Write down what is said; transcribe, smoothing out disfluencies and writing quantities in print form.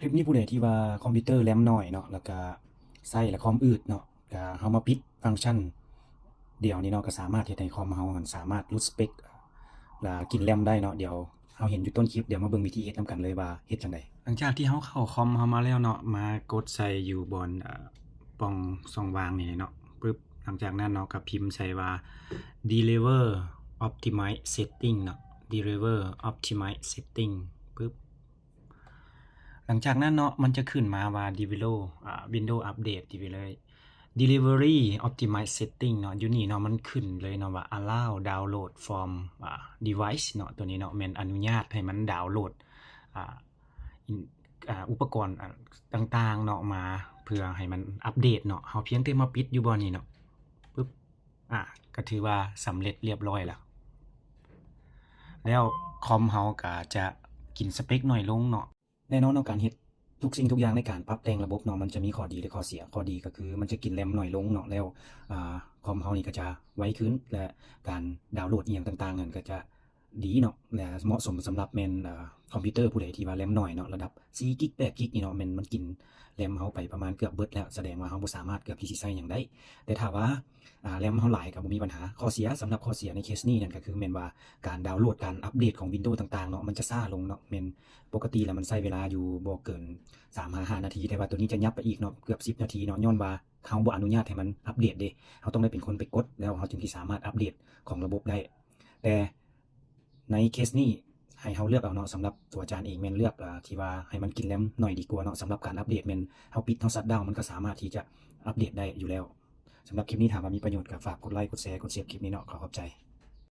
คลิปนี้ผู้ใดที่ว่าคอมพิวเตอร์แรมน้อยเนาะแล้วก็ใช้และคอมอืดเนาะก็เฮามาปิดฟังก์ชันเดี๋ยวนี้เนาะก็สามารถเฮ็ดให้คอมเฮามันสามารถหลุดสเปคและกินแรมได้เนาะเดี๋ยวเฮาเห็นอยู่ต้นคลิปเดี๋ยวมาเบิ่งวิธีเฮ็ดนำกันเลยว่าเฮ็ดจั่งใดหลังจากที่เฮาเข้าคอมเฮามาแล้วเนาะมากดใส่อยู่บนปล่องช่องว่างนี่เนาะปึ๊บหลังจากนั้นเนาะก็พิมพ์ใส่ว่า deliver optimize setting เนาะ deliver optimize setting ปึ๊บ หลังจากนั้นเนาะมันจะขึ้นมาว่า Windows Update Delivery Optimize Setting เนาะอยู่นี่เนาะมันขึ้นเลยเนาะว่า Allow Download from Device เนาะตัวนี้เนาะแม่นอนุญาตให้มันดาวน์โหลดอุปกรณ์ต่างๆเนาะมาเพื่อให้มันอัปเดตเนาะเฮาเพียงแต่มาปิดอยู่บ่นี่เนาะปึ๊บก็ถือว่าสำเร็จเรียบร้อยแล้วคอมเฮาก็จะกินสเปคน้อยลงเนาะ แน่นอนเนาะการเฮ็ดทุกสิ่งทุกอย่างในการปรับแต่งระบบเนาะมันจะมีข้อดีและข้อเสียข้อดีก็คือมันจะกินแรมน้อยลงเนาะแล้วคอมเฮานี่ก็จะไวขึ้นและการดาวน์โหลดอีหยังต่างๆนั่นก็จะดีเนาะและเหมาะสมสำหรับแม่นคอมพิวเตอร์ผู้ใดที่ว่าแรมน้อยเนาะระดับ4กิก8กิกนี่เนาะมันกินแรมเฮาไปประมาณเกือบเบิดแล้วแสดงว่าเฮาบ่สามารถเกือบที่สิใช้หยังได้แต่ถ้าว่าแรมเฮาหลายก็บ่มีปัญหาข้อเสียสำหรับข้อเสียในเคสนี้นั่นก็คือแม่นว่าการดาวน์โหลดการอัปเดตของ Windows ต่างๆเนาะมันจะช้าลงเนาะแม่นปกติแล้วมันใช้เวลาอยู่บ่เกิน3-5 นาทีแต่ว่าตัวนี้จะยับไปอีกเนาะเกือบ10นาทีเนาะย้อนว่าเฮาบ่อนุญาตให้มันอัปเดตเด้เฮาต้องได้เป็นคนไปกดแล้วเฮาจึงสิสามารถอัปเดตของระบบได้แต่ในเคสนี้ให้เฮาเลือกเอาเนาะสำหรับตัวอาจารย์เองแม่นเลือกที่ว่าให้มันกินแรมน้อยดีกว่าเนาะสำหรับการอัปเดตแม่นเฮาปิดเฮาชัตดาวน์มันก็สามารถที่จะอัปเดตได้อยู่แล้วสำหรับคลิปนี้ถามว่ามีประโยชน์ก็ฝากกดไลค์กดแชร์กดเซฟคลิปนี้เนาะขอขอบใจ